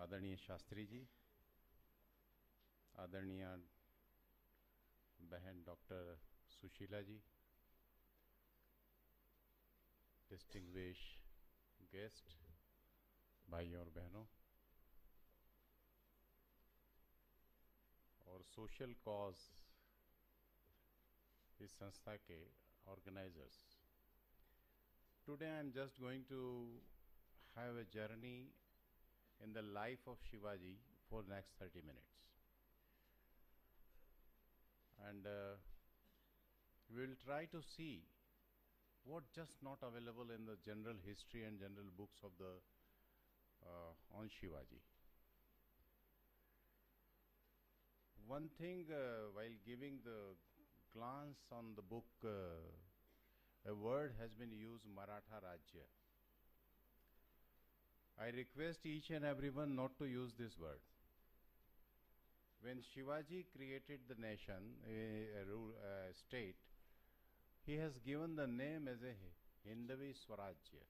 आदरणीय शास्त्री जी, आदरणीय बहन doctor Sushila ji, distinguish guest, भाइयों और बहनों, और सोशल कॉज इस संस्था के organisers, today I am just going to have a journey in the life of Shivaji for next 30 minutes. And we will try to see what just not available in the general history and general books of the on Shivaji. One thing while giving the glance on the book, a word has been used, Maratha Rajya. I request each and everyone not to use this word. When Shivaji created the nation, a state, he has given the name as a Hindavi Swarajya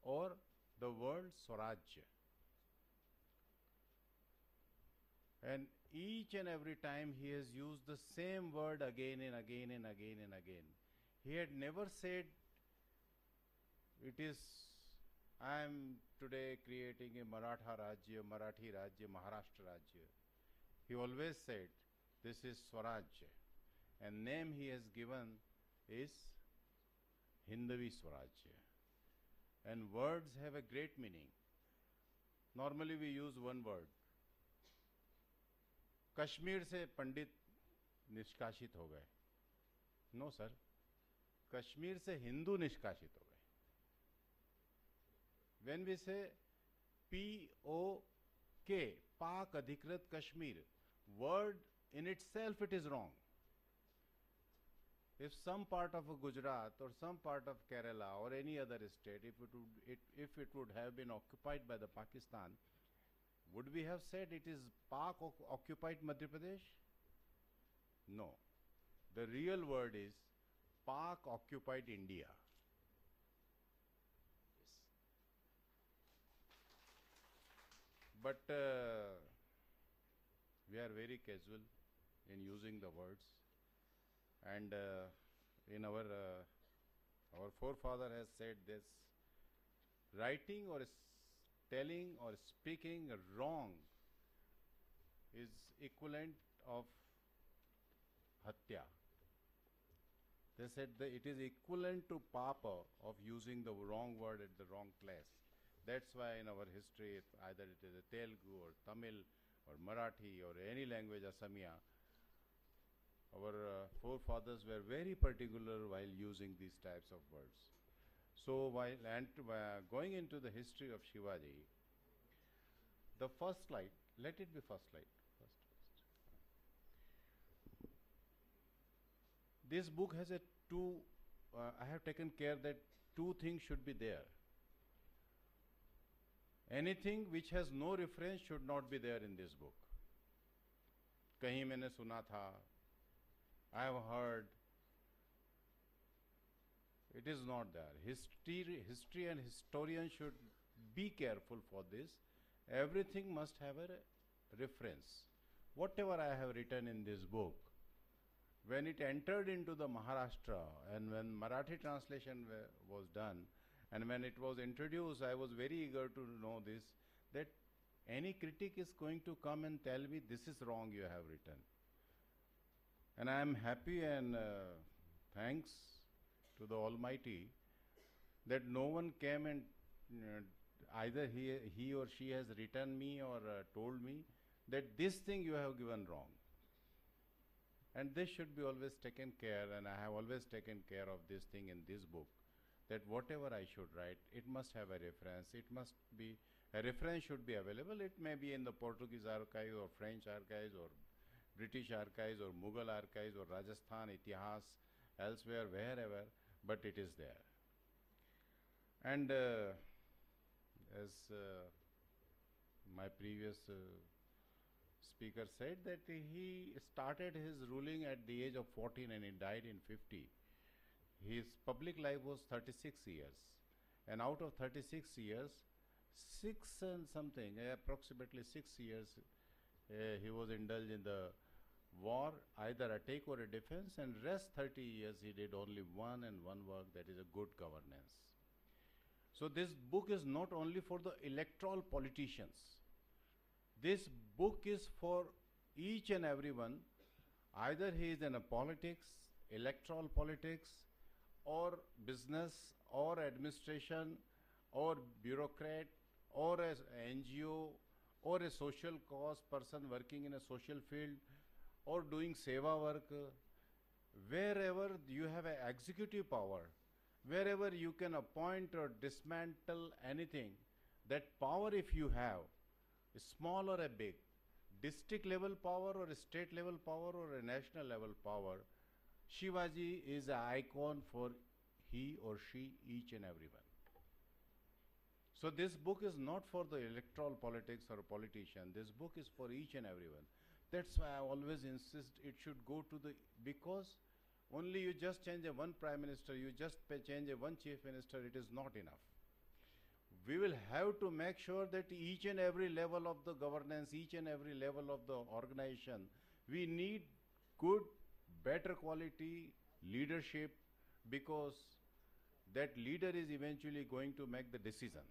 or the word Swarajya. And each and every time he has used the same word again and again and again and again. He had never said, it is, I am today creating a Maratha Rajya, Marathi Rajya, Maharashtra Rajya. He always said, this is Swarajya. And name he has given is Hindavi Swarajya. And words have a great meaning. Normally we use one word. Kashmir से पंडित निष्कासित हो गए. No sir, Kashmir से हिंदू निष्कासित हो गए. When we say POK, Pak Adhikrit Kashmir, word in itself it is wrong. If some part of Gujarat or some part of Kerala or any other state, if it would have been occupied by the Pakistan, would we have said it is Pak occupied Madhya Pradesh? No. The real word is Pak occupied India. But we are very casual in using the words, and in our forefather has said this: writing or telling or speaking wrong is equivalent of hatya. They said that it is equivalent to papa of using the wrong word at the wrong place. That's why in our history, either it is a Telugu or Tamil or Marathi or any language, Assamia, our forefathers were very particular while using these types of words. So while going into the history of Shivaji, the first slide, let it be first slide. This book has I have taken care that two things should be there. Anything which has no reference should not be there in this book. कहीं मैंने सुना था, I have heard. It is not there. History and historians should be careful for this. Everything must have a reference. Whatever I have written in this book, when it entered into the Maharashtra and when Marathi translation was done, and when it was introduced, I was very eager to know this, that any critic is going to come and tell me this is wrong you have written. And I am happy and thanks to the Almighty that no one came and either he or she has written me or told me that this thing you have given wrong. And this should be always taken care, and I have always taken care of this thing in this book, that whatever I should write, it must have a reference. It must be, a reference should be available. It may be in the Portuguese archives or French archives or British archives or Mughal archives or Rajasthan, Itihas, elsewhere, wherever, but it is there. And as my previous speaker said, that he started his ruling at the age of 14 and he died in 50. His public life was 36 years. And out of 36 years, six and something, approximately 6 years, he was indulged in the war, either attack or a defense, and rest 30 years he did only one and one work, that is a good governance. So this book is not only for the electoral politicians. This book is for each and everyone, either he is in a politics, electoral politics, or business, or administration, or bureaucrat, or as NGO, or a social cause person working in a social field, or doing seva work, wherever you have an executive power, wherever you can appoint or dismantle anything, that power if you have, small or a big, district level power or a state level power or a national level power, Shivaji is an icon for he or she, each and everyone. So this book is not for the electoral politics or politician. This book is for each and everyone. That's why I always insist it should go to the, because only you just change a one prime minister, you just change a one chief minister, it is not enough. We will have to make sure that each and every level of the governance, each and every level of the organization, we need good, better quality leadership, because that leader is eventually going to make the decision.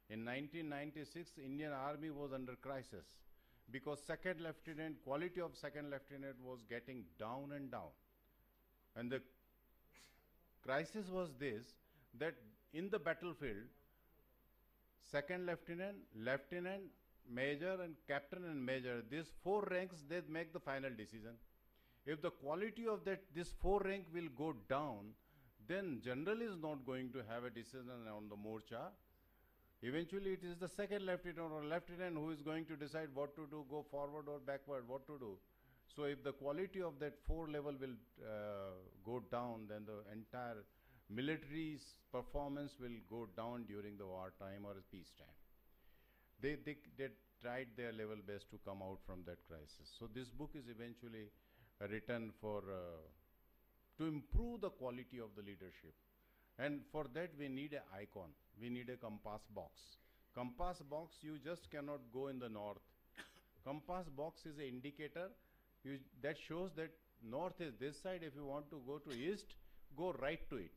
In 1996, Indian Army was under crisis because second lieutenant, quality of second lieutenant was getting down and down. And the crisis was this, that in the battlefield, second lieutenant, lieutenant, major and captain and major, these four ranks, they make the final decision. If the quality of that, this four rank will go down, then general is not going to have a decision on the morcha. Eventually it is the second lieutenant or lieutenant who is going to decide what to do, go forward or backward, what to do. So if the quality of that four level will go down, then the entire military's performance will go down during the wartime or peacetime. They tried their level best to come out from that crisis. So this book is eventually written for to improve the quality of the leadership. And for that we need an icon, we need a compass box. Compass box, you just cannot go in the north. Compass box is an indicator that shows that north is this side. If you want to go to east, go right to it.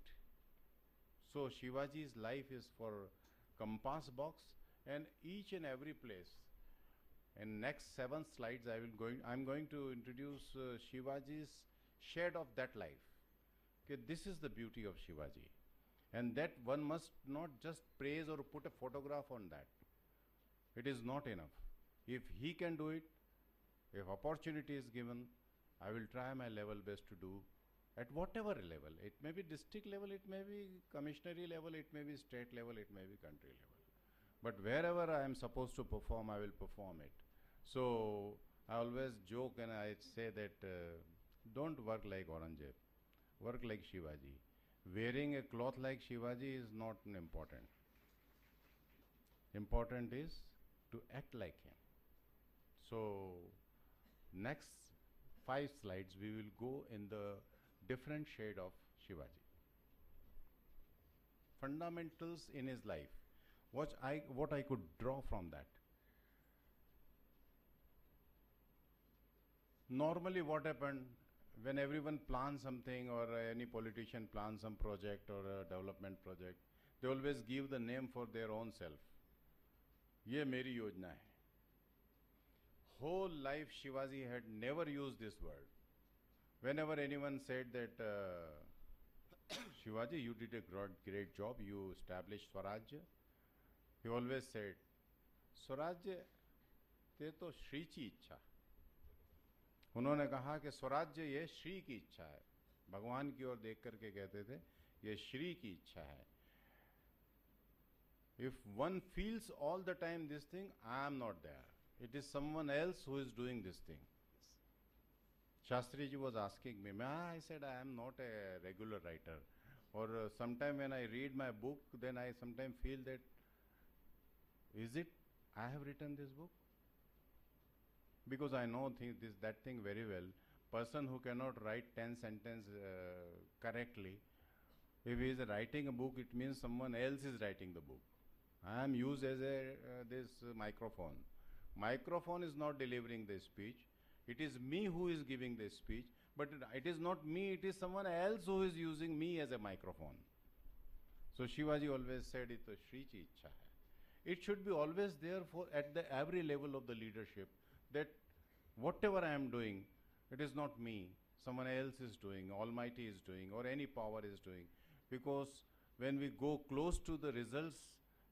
So Shivaji's life is for compass box, and each and every place. In next 7 slides, I'm going to introduce Shivaji's shade of that life. Okay, this is the beauty of Shivaji, and that one must not just praise or put a photograph on that. It is not enough. If he can do it, if opportunity is given, I will try my level best to do at whatever level. It may be district level, it may be commissionary level, it may be state level, it may be country level. But wherever I am supposed to perform, I will perform it. So I always joke and I say that don't work like Aurangzeb, work like Shivaji. Wearing a cloth like Shivaji is not important. Important is to act like him. So next 5 slides we will go in the different shade of Shivaji. Fundamentals in his life. What I could draw from that. Normally what happened when everyone plans something, or any politician plans some project or a development project, they always give the name for their own self. Ye meri yojna hai. Whole life Shivaji had never used this word. Whenever anyone said that, Shivaji, you did a great job, you established Swarajya, he always said, Swarajya, te to Shri chi इच्छा. उन्होंने कहा कि स्वराज्य ये श्री की इच्छा है. भगवान की ओर देख करके कहते थे, ये श्री की इच्छा है. If one feels all the time this thing, I am not there. It is someone else who is doing this thing. Shastri ji was asking me, I said I am not a regular writer. Or sometime when I read my book, then I sometimes feel that, is it I have written this book? Because I know that thing very well. Person who cannot write 10 sentences correctly, if he is writing a book, it means someone else is writing the book. I am used as a this microphone. Microphone is not delivering the speech. It is me who is giving the speech, but it is not me, it is someone else who is using me as a microphone. So Shivaji always said it was Shri Chi Ichha hai. It should be always there for at the every level of the leadership that whatever I am doing, it is not me, someone else is doing, Almighty is doing, or any power is doing. Because when we go close to the results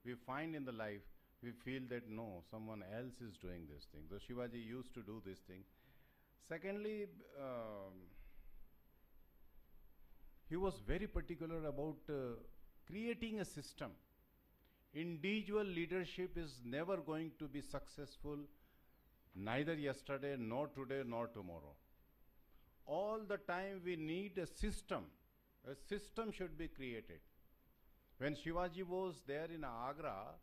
we find in the life, we feel that no, someone else is doing this thing. So Shivaji used to do this thing. Secondly, he was very particular about creating a system. Individual leadership is never going to be successful, neither yesterday, nor today, nor tomorrow. All the time we need a system. A system should be created. When Shivaji was there in Agra,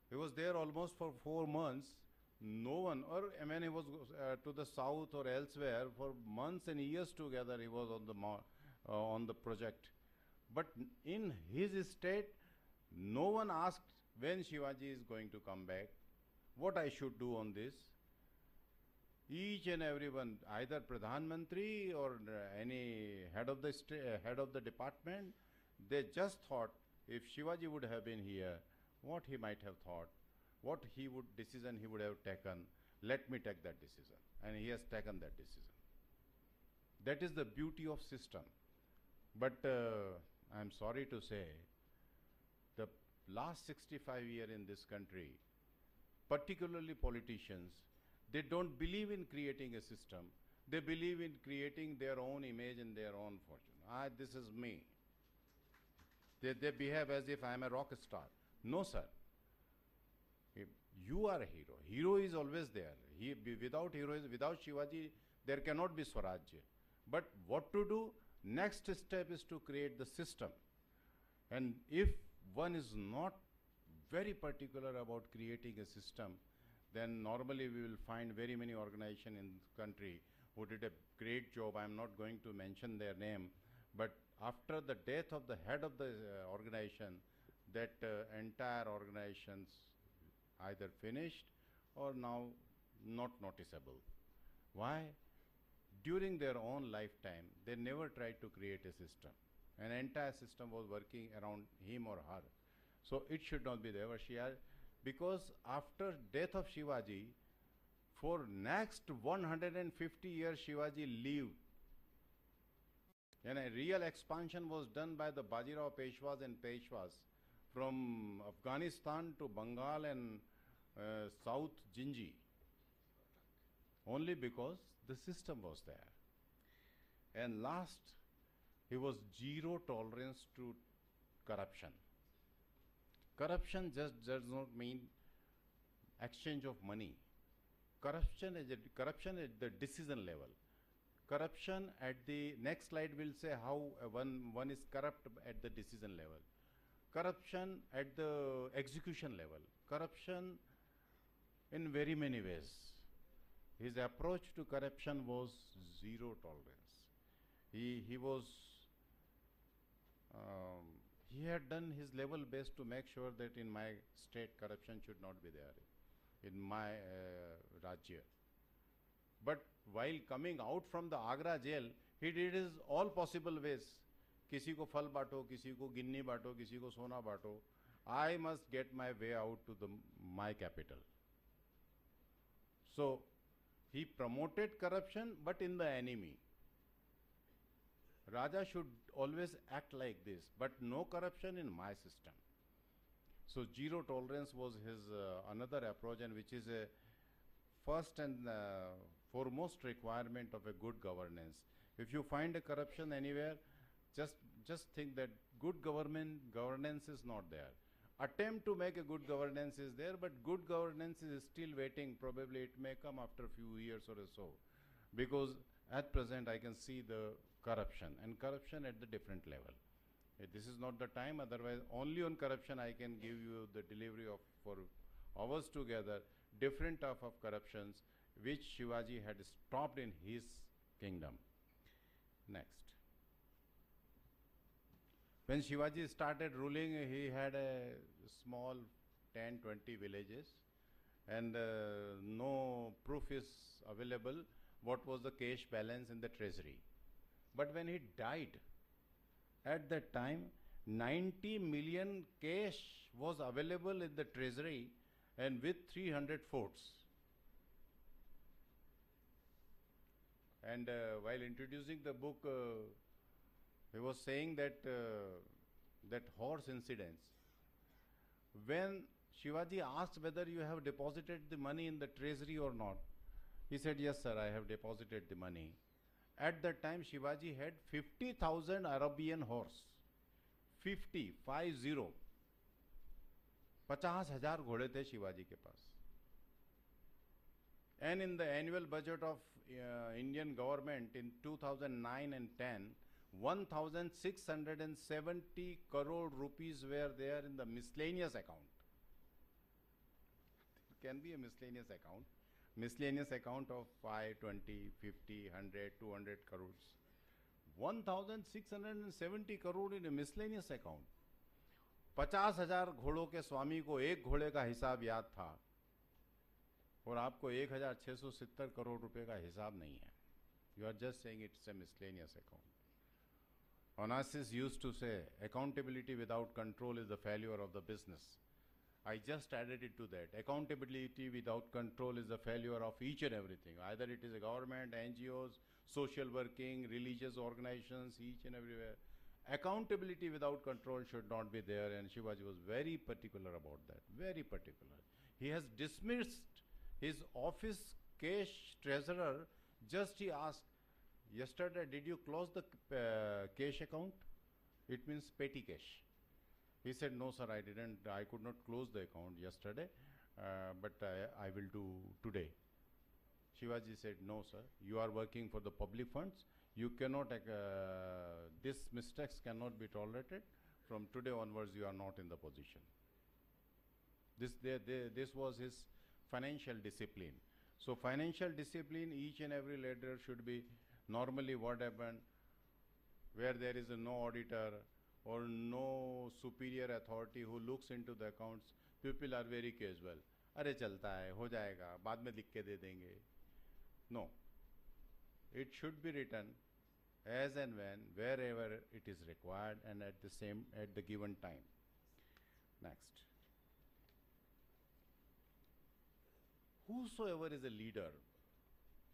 he was there almost for 4 months. No one, or when he was to the south or elsewhere, for months and years together he was on the project. But in his state, no one asked when Shivaji is going to come back, what I should do on this. Each and everyone, either Pradhan Mantri or any head of the department, they just thought if Shivaji would have been here, what he might have thought, what decision he would have taken. Let me take that decision, and he has taken that decision. That is the beauty of system. But I am sorry to say, the last 65 years in this country, particularly politicians, they don't believe in creating a system. They believe in creating their own image and their own fortune. This is me. They behave as if I am a rock star. No, sir. You are a hero. Hero is always there. Without heroism, without Shivaji, there cannot be Swarajya. But what to do? Next step is to create the system. And if one is not very particular about creating a system, then normally we will find very many organizations in the country who did a great job. I am not going to mention their name, but after the death of the head of the organization, that entire organizations either finished or now not noticeable. Why? During their own lifetime, they never tried to create a system. An entire system was working around him or her. So it should not be there. Because after death of Shivaji, for next 150 years Shivaji lived. And a real expansion was done by the Bajirao Peshwas and Peshwas from Afghanistan to Bengal and South Jinji. Only because the system was there. And last, he was zero tolerance to corruption. Corruption just does not mean exchange of money. Corruption is the decision level. Corruption at the next slide will say how one is corrupt at the decision level. Corruption at the execution level. Corruption in very many ways. His approach to corruption was zero tolerance. He had done his level best to make sure that in my state corruption should not be there, in my Rajya. But while coming out from the Agra jail, he did his all possible ways. किसी को फल बांटो, किसी को गिन्नी बांटो, किसी को सोना बांटो. I must get my way out to my capital. So he promoted corruption, but in the enemy. Raja should always act like this, but no corruption in my system. So zero tolerance was his another approach, and which is a first and foremost requirement of a good governance. If you find a corruption anywhere, just think that good governance is not there. Attempt to make a good governance is there, but good governance is still waiting. Probably it may come after a few years or so, because at present I can see the corruption, and corruption at the different level. This is not the time, otherwise only on corruption I can give you the delivery of for hours together, different type of corruptions which Shivaji had stopped in his kingdom. Next. When Shivaji started ruling, he had a small 10, 20 villages, and no proof is available what was the cash balance in the treasury. But when he died, at that time, 90 million cash was available in the treasury and with 300 forts. And while introducing the book, he was saying that that horse incidents. When Shivaji asked whether you have deposited the money in the treasury or not, he said, yes sir, I have deposited the money. At that time, Shivaji had 50,000 Arabian horse. 50, 50. 50,000 घोड़े थे शिवाजी के पास. And in the annual budget of Indian government in 2009 and 10, 1,670 crore rupees were there in the miscellaneous account. It can be a miscellaneous account. Miscellaneous account of 5, 20, 50, 100, 200 crores. 1,670 crore in a miscellaneous account. 50,000 घोड़ों के स्वामी को एक घोड़े का हिसाब याद था और आपको 1,670 करोड़ रुपए का हिसाब नहीं है. You are just saying it's a miscellaneous account. Onassis used to say, accountability without control is the failure of the business. I just added it to that. Accountability without control is the failure of each and everything. Either it is a government, NGOs, social working, religious organizations, each and everywhere. Accountability without control should not be there, and Shivaji was very particular about that. Very particular. He has dismissed his office cash treasurer. Just he asked, yesterday did you close the cash account? It means petty cash. He said, no sir, I didn't. I could not close the account yesterday, but I will do today. Shivaji said, no sir, you are working for the public funds. You cannot, this mistakes cannot be tolerated. From today onwards, you are not in the position. This was his financial discipline. So financial discipline, each and every leader should be. Normally what happened, where there is no auditor or no superior authority who looks into the accounts, people are very casual. अरे चलता है, हो जाएगा, बाद में लिख के दे देंगे. No. It should be written as and when, wherever it is required, and at the given time. Next. Whosoever is a leader.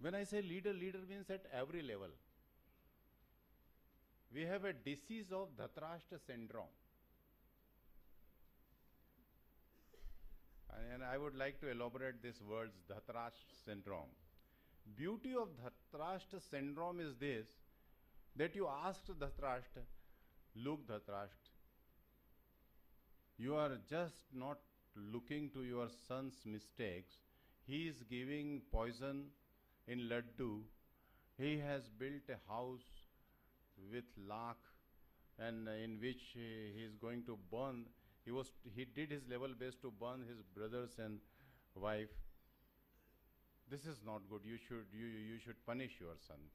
When I say leader, leader means at every level. We have a disease of Dhritarashtra syndrome. And I would like to elaborate these words, Dhritarashtra syndrome. Beauty of Dhritarashtra syndrome is this, that you asked Dhritarashtra, look Dhritarashtra, you are just not looking to your son's mistakes. He is giving poison in laddu. He has built a house with lakh, and in which he is going to burn. He did his level best to burn his brothers and wife. This is not good. You should punish your son.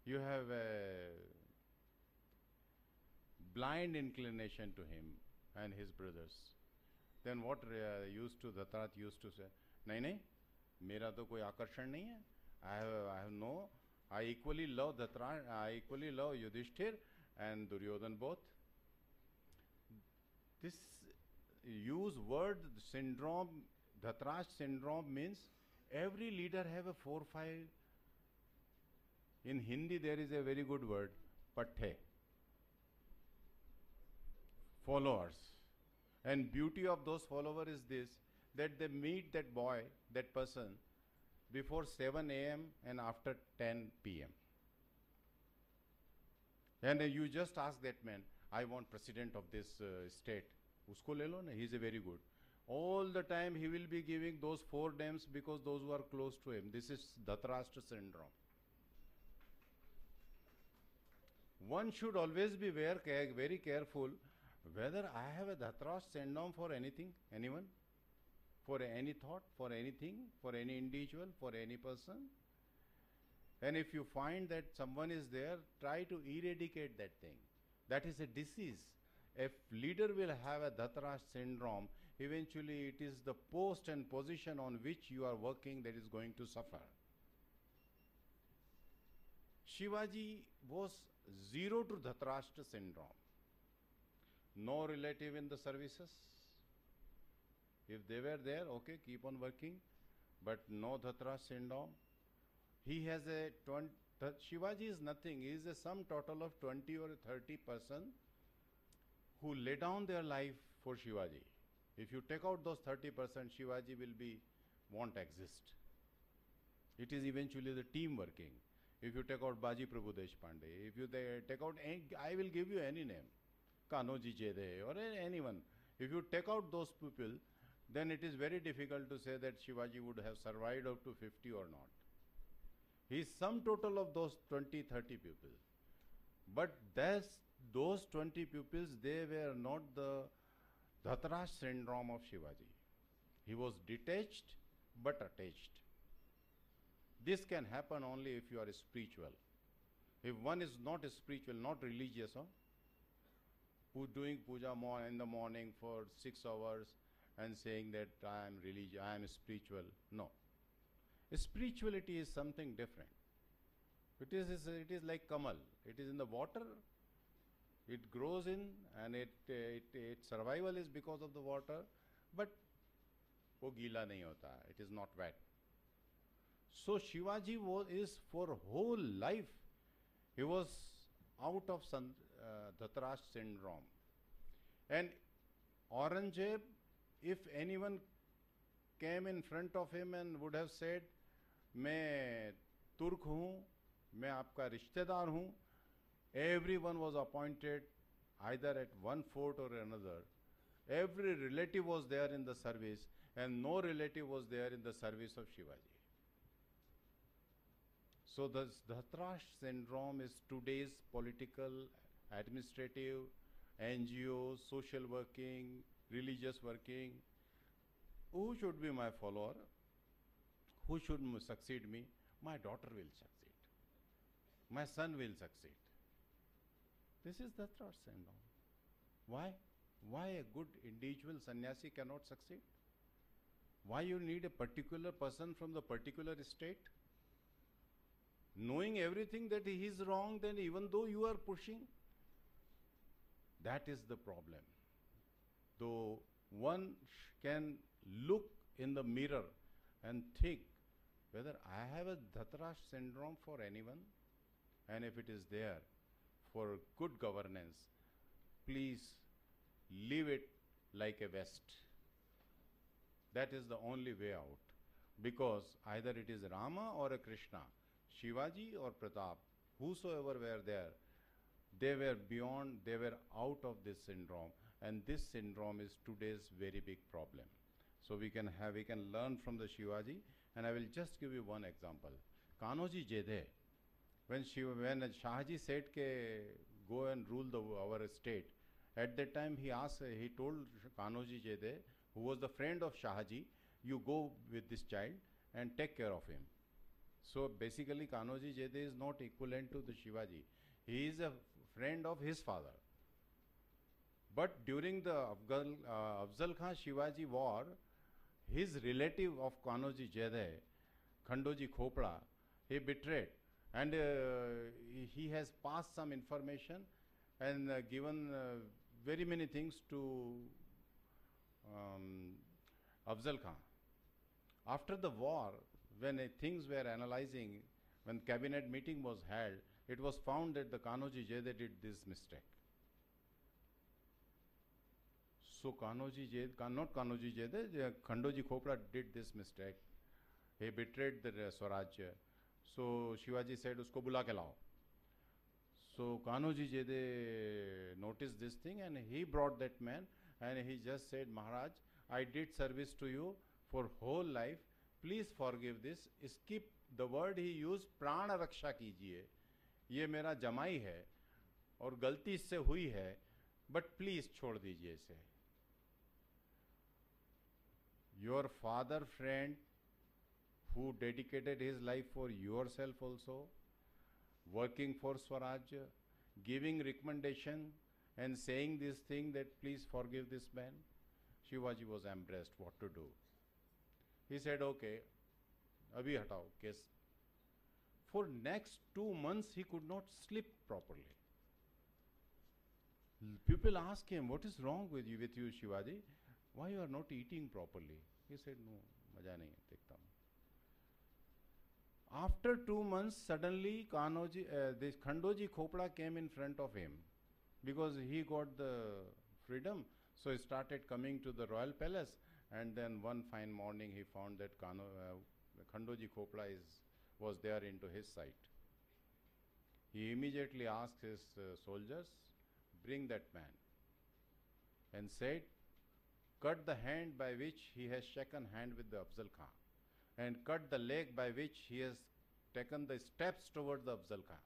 You have a blind inclination to him and his brothers. Then what Dhritarashtra used to say? नहीं, मेरा तो कोई आकर्षण नहीं है. I equally love Dhritarashtra, I equally love Yudhishthir and Duryodhan both. This use word syndrome, Dhritarashtra syndrome, means every leader have a 4, 5. In Hindi there is a very good word, pathe. Followers. And beauty of those followers is this, that they meet that boy, that person, before 7 a.m. and after 10 p.m. And you just ask that man, I want president of this state. Usko le lo na, he is a very good. All the time he will be giving those 4 names because those who are close to him. This is Dhritarashtra syndrome. One should always be very careful whether I have a Dhritarashtra syndrome for anything, anyone, for any thought, for anything, for any individual, for any person. And if you find that someone is there, try to eradicate that thing. That is a disease. If leader will have a Dhatarash syndrome, eventually it is the post and position on which you are working that is going to suffer. Shivaji was zero to Dhritarashtra syndrome. No relative in the services. If they were there, okay, keep on working, but no Dhritarashtra syndrome. He has a Shivaji is nothing. He is a sum total of 20 or 30 person who lay down their life for Shivaji. If you take out those 30%, Shivaji won't exist. It is eventually the team working. If you take out Baji Prabhu Deshpande, if you take out, I will give you any name, Kanoji Jede or anyone. If you take out those people, then it is very difficult to say that Shivaji would have survived up to 50 or not. He is sum total of those 20, 30 people. But those 20 pupils, they were not the Dhatarash syndrome of Shivaji. He was detached but attached. This can happen only if you are spiritual. If one is not spiritual, not religious, who doing puja in the morning for 6 hours and saying that I am religious, I am spiritual. No. Spirituality is something different. It is like Kamal. It is in the water. It grows in, and its survival is because of the water, but वो गीला नहीं होता. It is not wet. So Shivaji is for whole life, he was out of Dhatarash syndrome. And Aurangzeb, if anyone came in front of him and would have said, मैं तुर्क हूँ, मैं आपका रिश्तेदार हूँ, everyone was appointed either at one fort or another. Every relative was there in the service, and no relative was there in the service of Shivaji. So the Dhatarash syndrome is today's political, administrative, NGO, social working, religious working. Who should be my follower? Who should succeed me? My daughter will succeed. My son will succeed. This is Dhatarash syndrome. Why? Why a good individual sannyasi cannot succeed? Why you need a particular person from the particular state? Knowing everything that he is wrong, then even though you are pushing, that is the problem. Though one can look in the mirror and think whether I have a Dhatarash syndrome for anyone, and if it is there for good governance, please leave it like a West. That is the only way out, because either it is Rama or a Krishna, Shivaji or Pratap, whosoever were there, they were beyond, they were out of this syndrome, and this syndrome is today's very big problem. So we can learn from the Shivaji, and I will just give you one example. Kanoji Jede, when Shahaji said ke go and rule our state, at that time he told Kanoji Jede, who was the friend of Shahaji, you go with this child and take care of him. So basically Kanoji Jede is not equivalent to the Shivaji. He is a friend of his father. But during the Afzal Khan Shivaji war, his relative of Kanoji Jede, Khandoji Khopla, he betrayed, and he has passed some information and given very many things to Afzal Khan. After the war, when things were analyzing, when cabinet meeting was held, it was found that the Kanoji Jede did this mistake. So Kanoji Jede, not Kanoji Jede, Khandoji Khopla did this mistake. He betrayed the Swarajya. So Shivaji said, usko bula ke lao. So Kanoji Jede noticed this thing, and he brought that man, and he just said, Maharaj, I did service to you for whole life. Please forgive this. Skip the word he used, प्राण रक्षा कीजिए. ये मेरा जमाई है और गलती इससे हुई है, but please छोड़ दीजिए इसे. Your father friend who dedicated his life for yourself also, working for Swaraj, giving recommendation and saying this thing that please forgive this man? Shivaji was embarrassed what to do. He said, okay, abhi hatao case. For next 2 months he could not sleep properly. People asked him, what is wrong with you, Shivaji? Why you are not eating properly? He said, no, maja nahi hai, dekhta hu. After 2 months, suddenly this Khandoji Khopda came in front of him because he got the freedom. So he started coming to the royal palace, and then one fine morning he found that Khandoji Khopda was there into his sight. He immediately asked his soldiers, bring that man, and said, cut the hand by which he has shaken hand with the Afzal Khan, and cut the leg by which he has taken the steps towards the Afzal Khan.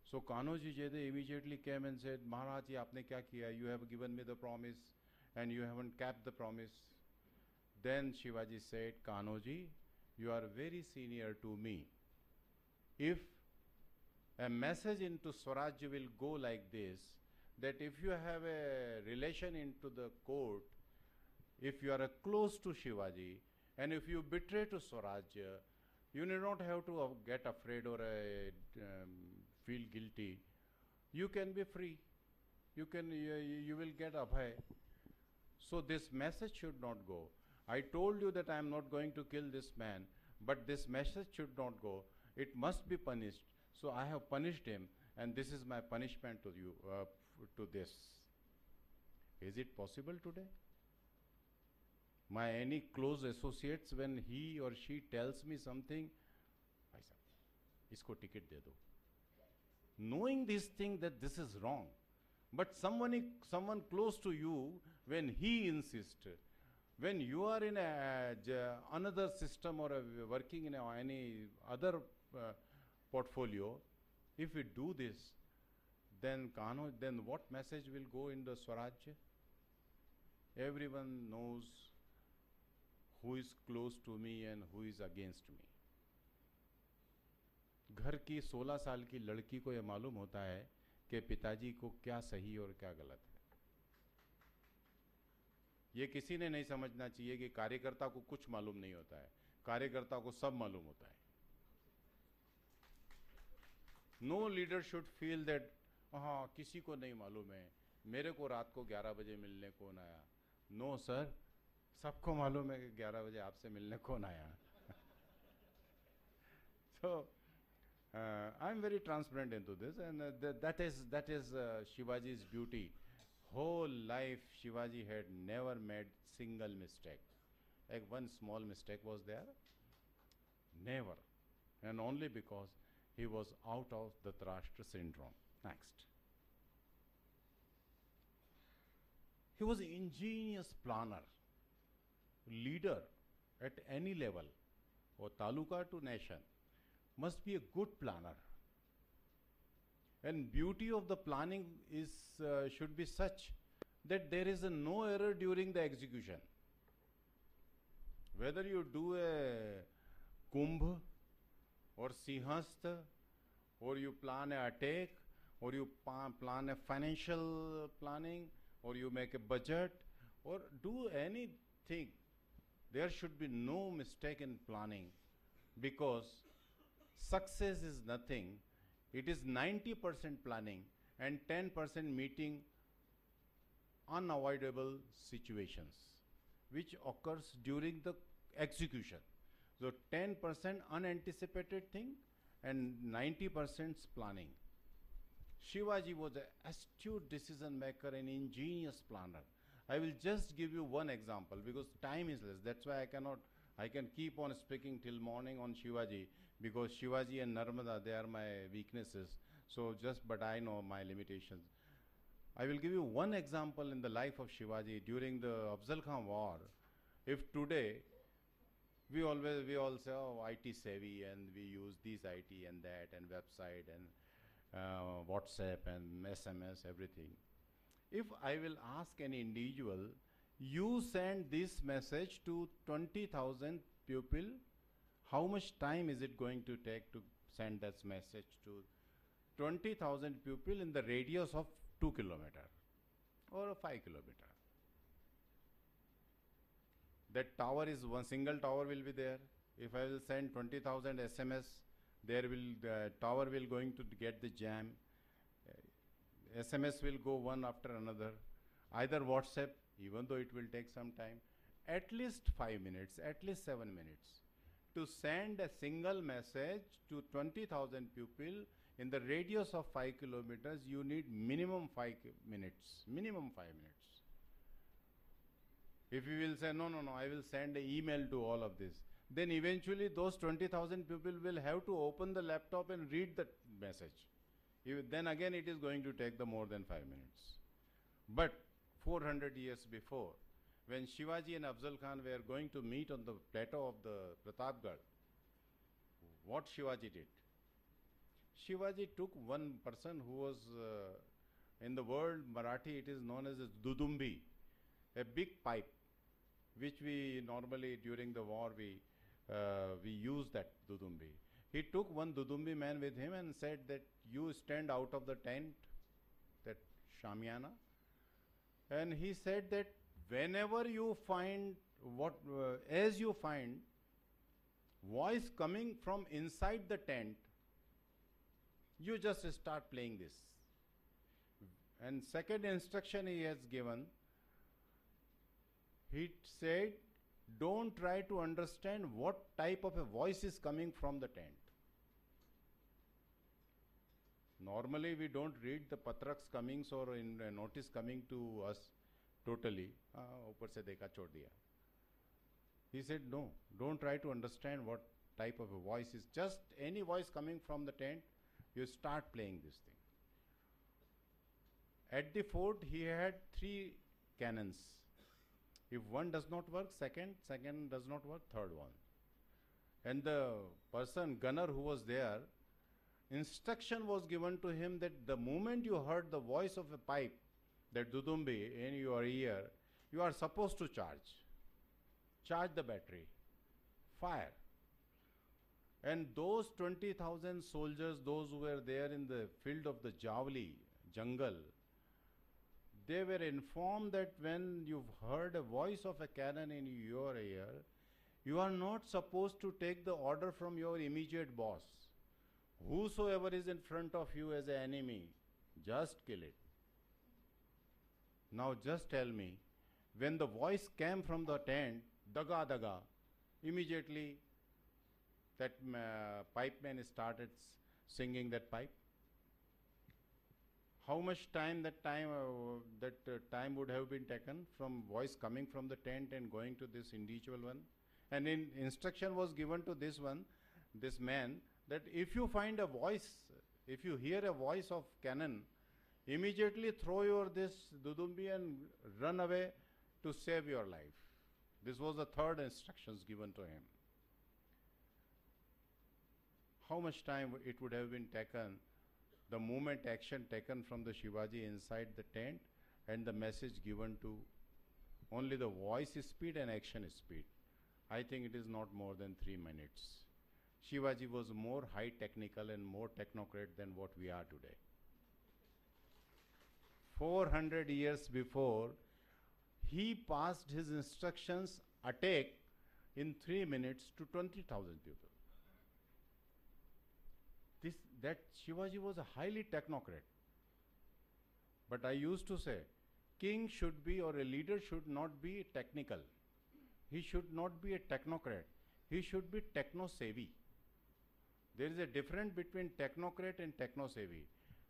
So Kanoji Jede immediately came and said, Maharaj, aapne kya kiya? You have given me the promise and you haven't kept the promise. Then Shivaji said, Kanoji, you are very senior to me. If a message into Swaraj will go like this, that if you have a relation into the court, if you are close to Shivaji, and if you betray to Swaraj, you need not have to get afraid or feel guilty. You can be free. You will get abhay. So this message should not go. I told you that I am not going to kill this man, but this message should not go. It must be punished. So I have punished him, and this is my punishment to you, to this. Is it possible today? My any close associates, when he or she tells me something, I say, isko ticket de do. Knowing this thing that this is wrong, but someone close to you, when he insists, when you are in another system or working in any other portfolio, if we do this, then what message will go in the Swaraj? Everyone knows who is close to me and who is against me. घर की 16 साल की लड़की को यह मालूम होता है कि पिताजी को क्या सही और क्या गलत है. ये किसी ने नहीं समझना चाहिए कि कार्यकर्ता को कुछ मालूम नहीं होता है. कार्यकर्ता को सब मालूम होता है. No leader should feel that हाँ किसी को नहीं मालूम है, मेरे को रात को 11 बजे मिलने कौन आया. No sir, सबको मालूम है कि 11 बजे आपसे मिलने कौन आया. So I'm very transparent into this, and that is Shivaji's beauty. Whole life Shivaji had never made single mistake. Like one small mistake was there, never, and only because he was out of the Dhritarashtra syndrome. Next. He was an ingenious planner, leader at any level, or taluka to nation, must be a good planner. And beauty of the planning is should be such that there is no error during the execution. Whether you do a kumbh or sinhast, or you plan a attack, or you plan a financial planning, or you make a budget, or do anything, there should be no mistake in planning, because success is nothing. It is 90% planning and 10% meeting unavoidable situations which occurs during the execution. So 10% unanticipated thing and 90% planning. Shivaji was an astute decision maker and ingenious planner. I will just give you one example because time is less. That's why I can keep on speaking till morning on Shivaji, because Shivaji and Narmada, they are my weaknesses. So but I know my limitations. I will give you one example in the life of Shivaji during the Afzal Khan war. If today, we all say, oh, IT savvy, and we use this IT and that, and website, and WhatsApp, and SMS, everything. If I will ask any individual, you send this message to 20,000 people, how much time is it going to take to send that message to 20,000 people in the radius of 2 kilometer or 5 kilometer. That tower is one single tower will be there. If I will send 20,000 SMS, the tower will going to get the jam. SMS will go one after another. Either WhatsApp, even though it will take some time, at least 5 minutes, at least 7 minutes. To send a single message to 20,000 people in the radius of 5 kilometers, you need minimum 5 minutes, minimum 5 minutes. If you will say, no, I will send an email to all of this, then eventually those 20,000 people will have to open the laptop and read the message. Then again it is going to take the more than 5 minutes. But 400 years before, when Shivaji and Afzal Khan were going to meet on the plateau of the Pratapgarh, what Shivaji did? Shivaji took one person who was, in the world Marathi it is known as a dudumbi, a big pipe, which we normally during the war we use that dudumbi. He took one dudumbi man with him and said that you stand out of the tent, that shamiana, and he said that whenever you find as you find voice coming from inside the tent, you just start playing this. And second instruction he has given, he said, don't try to understand what type of a voice is coming from the tent. Normally we don't read the patraks comings or in notice coming to us totally. Upar se dekha chhod diya. He said, no, don't try to understand what type of a voice is. Just any voice coming from the tent, you start playing this thing. At the fort, he had 3 cannons. If one does not work, second does not work, third one. And the person, gunner who was there, instruction was given to him that the moment you heard the voice of a pipe, that dudumbi in your ear, you are supposed to charge the battery, fire. And those 20,000 soldiers, those who were there in the field of the Javli, jungle, they were informed that when you've heard a voice of a cannon in your ear, you are not supposed to take the order from your immediate boss. Whosoever is in front of you as an enemy, just kill it. Now just tell me, when the voice came from the tent, daga daga, immediately that pipeman started singing that pipe. How much time time would have been taken from voice coming from the tent and going to this individual one? And instruction was given to this man, that if you find a voice, if you hear a voice of cannon, immediately throw your this dudumbi and run away to save your life. This was the third instructions given to him. How much time it would have been taken, the moment action taken from the Shivaji inside the tent and the message given to only the voice speed and action speed. I think it is not more than 3 minutes. Shivaji was more high technical and more technocrat than what we are today. 400 years before, he passed his instructions, attack in 3 minutes to 20,000 people. That Shivaji was a highly technocrat. But I used to say, king should be, or a leader should not be technical. He should not be a technocrat. He should be techno-savvy. There is a difference between technocrat and techno-savvy.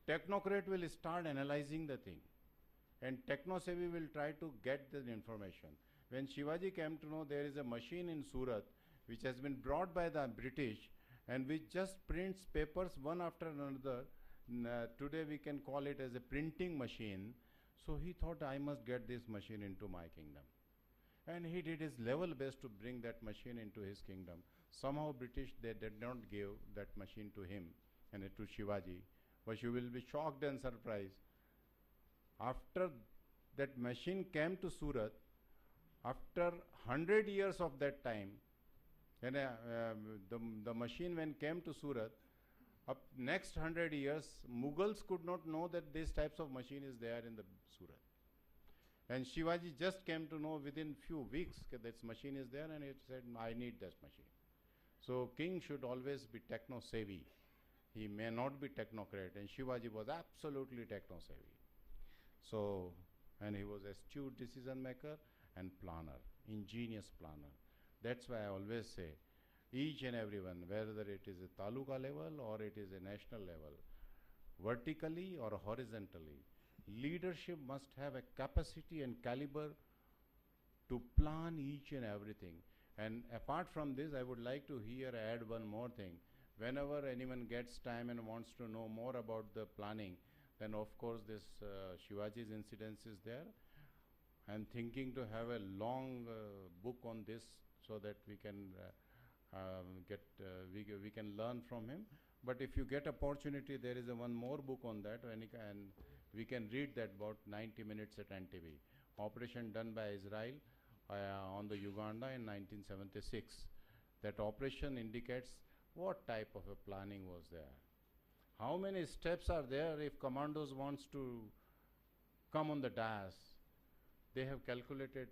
Technocrat will start analyzing the thing, and techno-savvy will try to get the information. When Shivaji came to know there is a machine in Surat which has been brought by the British and which just prints papers one after another, today we can call it as a printing machine. So he thought, I must get this machine into my kingdom. And he did his level best to bring that machine into his kingdom. Somehow British, they did not give that machine to him and to Shivaji. But you will be shocked and surprised. After that machine came to Surat, after 100 years of that time, and the machine when came to Surat, Up next 100 years, Mughals could not know that these types of machine is there in the Surat. And Shivaji just came to know within few weeks that this machine is there, and he said, I need this machine. So king should always be techno-savvy. He may not be technocrat, and Shivaji was absolutely techno-savvy. So, and he was astute decision maker and planner, ingenious planner. That's why I always say, each and everyone, whether it is a taluka level or it is a national level, vertically or horizontally, leadership must have a capacity and caliber to plan each and everything. And apart from this, I would like to here add one more thing. Whenever anyone gets time and wants to know more about the planning, then of course this Shivaji's incidents is there. I'm thinking to have a long book on this so that we can we can learn from him. But if you get opportunity, there is a one more book on that, and we can read that about 90 minutes at NTV. Operation done by Israel on the Uganda in 1976. That operation indicates what type of a planning was there. How many steps are there if commandos wants to come on the dais? They have calculated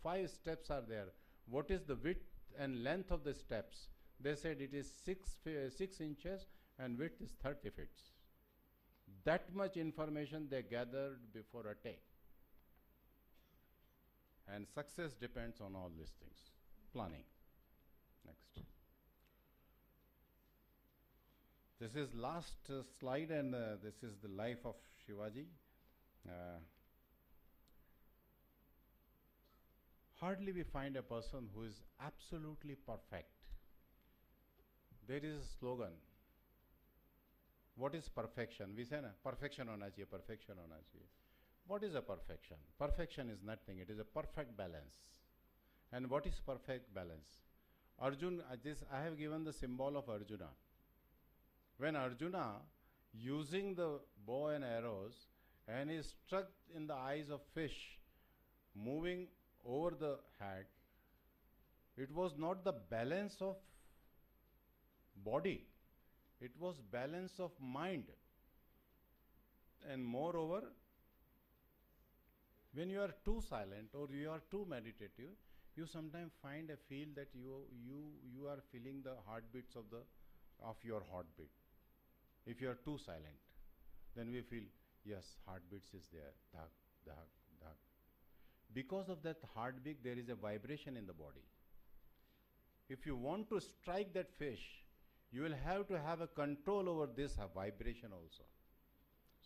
5 steps are there. What is the width and length of the steps? They said it is 6 inches and width is 30 feet. That much information they gathered before attack. And success depends on all these things. Planning. Next. This is last slide, and this is the life of Shivaji. Hardly we find a person who is absolutely perfect. There is a slogan. What is perfection? We say na, perfection hona chahiye, perfection hona chahiye. What is a perfection? Perfection is nothing. It is a perfect balance. And what is perfect balance? Arjun, I have given the symbol of Arjuna. When Arjuna, using the bow and arrows, and he struck in the eyes of fish, moving over the head, it was not the balance of body, it was balance of mind. And moreover, when you are too silent or you are too meditative, you sometimes feel that you are feeling the heartbeats of your heartbeat. If you are too silent, then we feel, yes, heartbeats is there, dhak, dhak, dhak. Because of that heartbeat, there is a vibration in the body. If you want to strike that fish, you will have to have a control over this vibration also.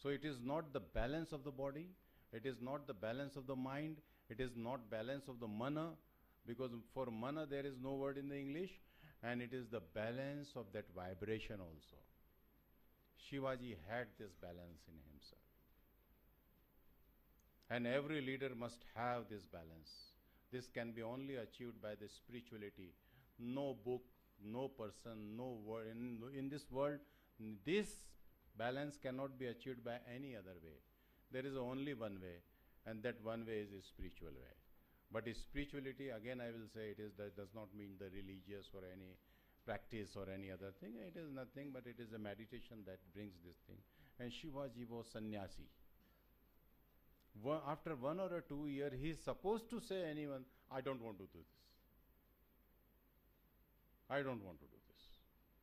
So it is not the balance of the body, it is not the balance of the mind, it is not balance of the mana, because for mana there is no word in the English, and it is the balance of that vibration also. Shivaji had this balance in himself. And every leader must have this balance. This can be only achieved by the spirituality. No book, no person, no word. In this world, this balance cannot be achieved by any other way. There is only one way, and that one way is a spiritual way. But spirituality, again I will say, that does not mean the religious or any practice or any other thing. It is nothing but it is a meditation that brings this thing. And Shivaji was sannyasi. After 1 or 2 years, he is supposed to say anyone, I don't want to do this. I don't want to do this.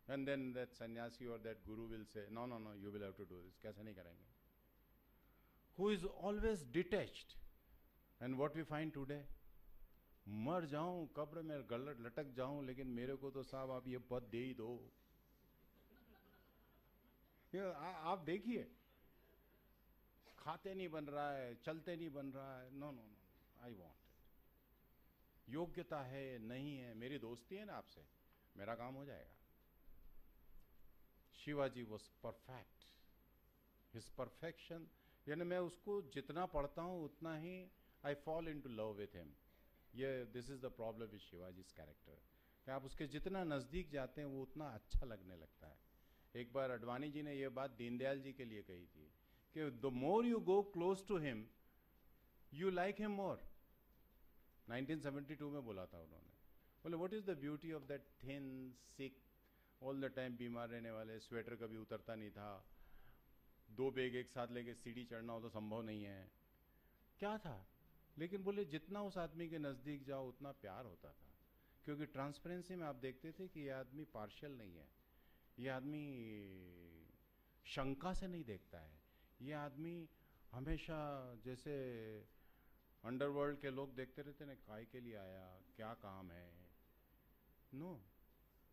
And then that sannyasi or that guru will say, no, no, no, you will have to do this. Kaise nahi karenge? Who is always detached. And what we find today, मर जाऊं कब्र में लटक जाऊं लेकिन मेरे को तो साहब आप ये पद दे ही दो. आप देखिए, खाते नहीं बन रहा है, चलते नहीं बन रहा है. No no no, I want it. योग्यता है नहीं है, मेरी दोस्ती है ना आपसे, मेरा काम हो जाएगा. Shivaji was perfect. His perfection, यानी मैं उसको जितना पढ़ता हूँ उतना ही I fall into love with him. ये this is the problem with Shivaji's character, कि आप उसके जितना नज़दीक जाते हैं वो उतना अच्छा लगने लगता है. एक बार अडवाणी जी ने ये बात दीनदयाल जी के लिए कही थी कि the more you go close to him you like him more. 1972 में बोला था उन्होंने. बोले what is the beauty of that thin sick all the time बीमार रहने वाले, स्वेटर कभी उतरता नहीं था, 2 बैग एक साथ लेके सीढ़ी चढ़ना हो तो संभव नहीं है, क्या था। लेकिन बोले जितना उस आदमी के नज़दीक जाओ उतना प्यार होता था, क्योंकि ट्रांसपेरेंसी में आप देखते थे कि ये आदमी पार्शियल नहीं है, ये आदमी शंका से नहीं देखता है, ये आदमी हमेशा जैसे अंडरवर्ल्ड के लोग देखते रहते ना, काय के लिए आया, क्या काम है। No,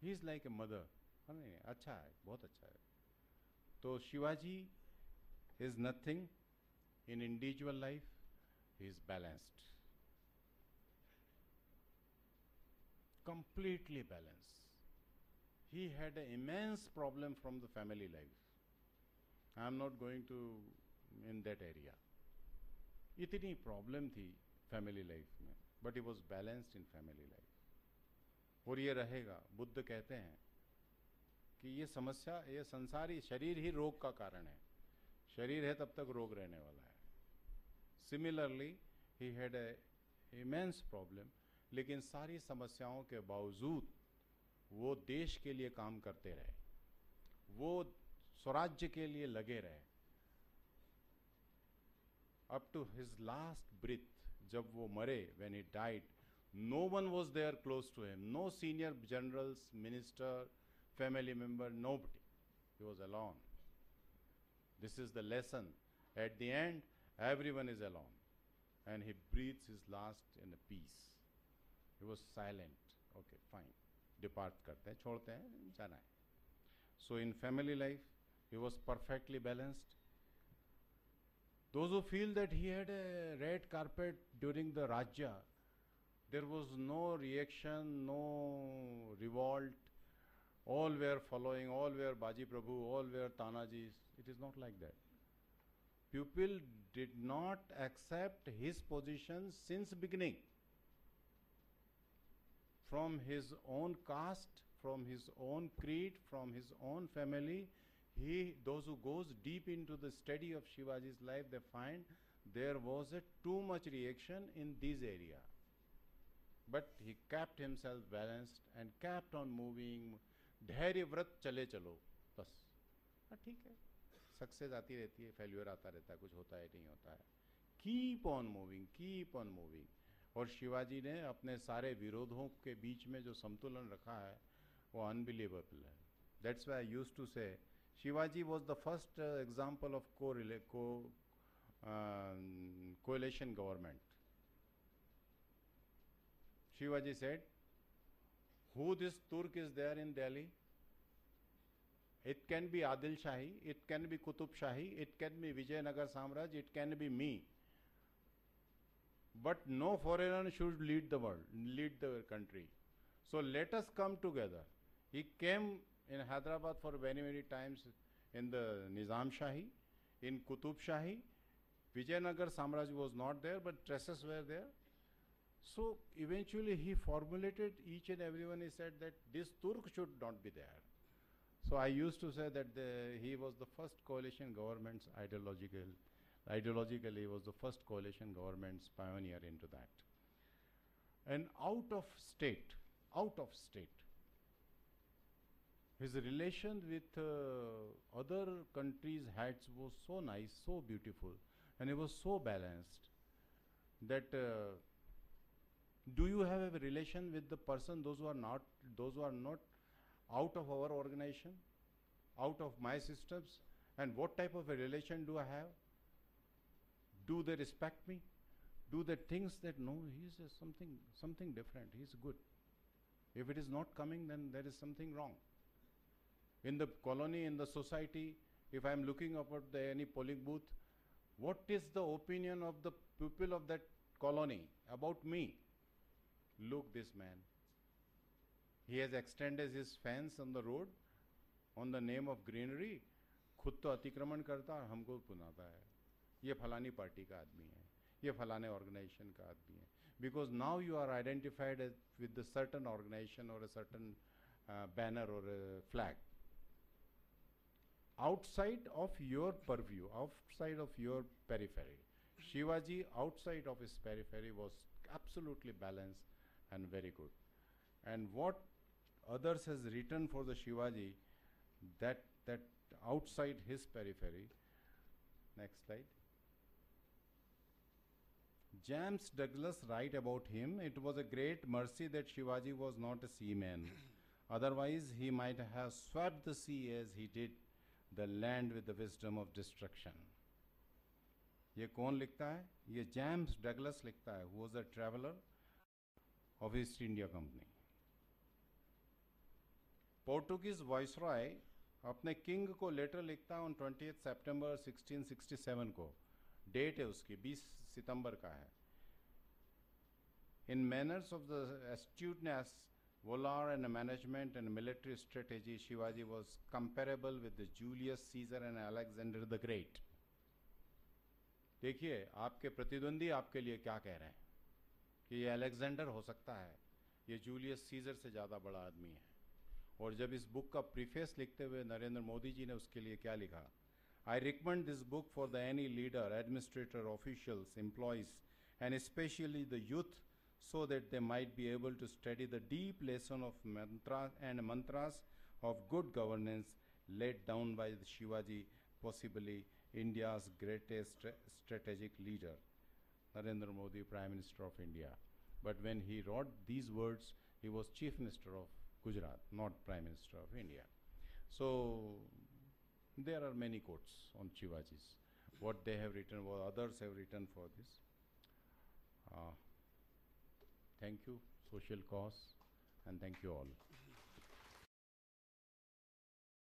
he is like a mother. नहीं, अच्छा है, बहुत अच्छा है। तो Shivaji is nothing in individual life, he is balanced, completely balanced. He had an immense problem from the family life. I am not going to in that area. इतनी problem थी family life में, but he was balanced in family life. और ये रहेगा। बुद्ध कहते हैं कि ये समस्या, ये संसारी शरीर ही रोग का कारण है, शरीर है तब तक रोग रहने वाला है। Similarly he had a immense problem, लेकिन सारी समस्याओं के बावजूद वो देश के लिए काम करते रहे, वो स्वराज्य के लिए लगे रहे up to his last breath. जब वो मरे, when he died, no one was there close to him, no senior generals, minister, family member, nobody. He was alone. This is the lesson. At the end, everyone is alone. And he breathes his last in a peace. He was silent. Okay, fine. Depart karte hain, छोड़ते हैं, जाना है. So in family life, he was perfectly balanced. Those who feel that he had a red carpet during the Rajya, there was no reaction, no revolt. All were following, all were Baji Prabhu, all were Tanajis. It is not like that. People did not accept his position since beginning. From his own caste, from his own creed, from his own family, those who goes deep into the study of Shivaji's life, they find there was a too much reaction in this area. But he kept himself balanced and kept on moving. धैर्य व्रत चले चलो बस। हाँ ठीक है, success आती रहती है, फेल्यूर आता रहता है, कुछ होता है नहीं होता है, keep on moving, keep on moving. और शिवाजी ने अपने सारे विरोधों के बीच में जो संतुलन रखा है वो अनबिलीवेबल है। That's why I used to say Shivaji was the first example of coalition government. Shivaji said, who this Turk is there in Delhi? It can be Adil Shahi, it can be Qutub Shahi, it can be Vijayanagar Samraj, it can be me. But no foreigner should lead the world, lead the country. So let us come together. He came in Hyderabad for many, many times in the Nizam Shahi, in Qutub Shahi. Vijayanagar Samraj was not there, but traces were there. So eventually he formulated each and everyone. He said that this Turk should not be there. So I used to say that he was the first coalition government's ideologically was the first coalition government's pioneer into that. And out of state, his relation with other countries' heads was so nice, so beautiful, and it was so balanced that do you have a relation with the person, those who are not out of our organization, out of my systems, and what type of a relation do I have? Do they respect me? Do they think that no, he is something different, he is good? If it is not coming, then there is something wrong. In the colony, in the society, if I am looking up at any polling booth, what is the opinion of the people of that colony about me? Look, this man, he has extended his fence on the road on the name of greenery, खुद तो अतिक्रमण करता और हमको पुनाता है, ये फलानी party का आदमी है, ये फलाने ऑर्गेनाइजेशन का आदमी है, because now you are identified as with the certain organization or a certain banner or a flag. Outside of your purview, outside of your periphery, Shivaji outside of his periphery was absolutely balanced and very good. And what others has written for the Shivaji, that outside his periphery. Next slide. James Douglas write about him, it was a great mercy that Shivaji was not a seaman. Otherwise, he might have swept the sea as he did the land with the wisdom of destruction. ये कौन लिखता है? ये James Douglas लिखता है, who was a traveler of East India Company. Portuguese viceroy अपने king को letter लिखता है ऑन 20 सितंबर 1667 को. डेट है उसकी 20 सितंबर का है. In manners of the astuteness, valor and management and military strategy, Shivaji was comparable with the Julius Caesar and Alexander the Great. देखिए आपके प्रतिद्वंदी आपके लिए क्या कह रहे हैं कि ये अलेक्जेंडर हो सकता है, ये जूलियस सीजर से ज़्यादा बड़ा आदमी है. और जब इस बुक का प्रीफेस लिखते हुए नरेंद्र मोदी जी ने उसके लिए क्या लिखा? I recommend this book for the any leader, administrator, officials, employees, and especially the youth, so that they might be able to study the deep lesson of mantras of good governance laid down by the Shivaji, possibly India's greatest strategic leader, Narendra Modi, Prime Minister of India. But when he wrote these words, he was Chief Minister of Gujarat, not Prime Minister of India. So there are many quotes on Shivaji's. What they have written, what others have written for this. Thank you, Social Cause, and thank you all.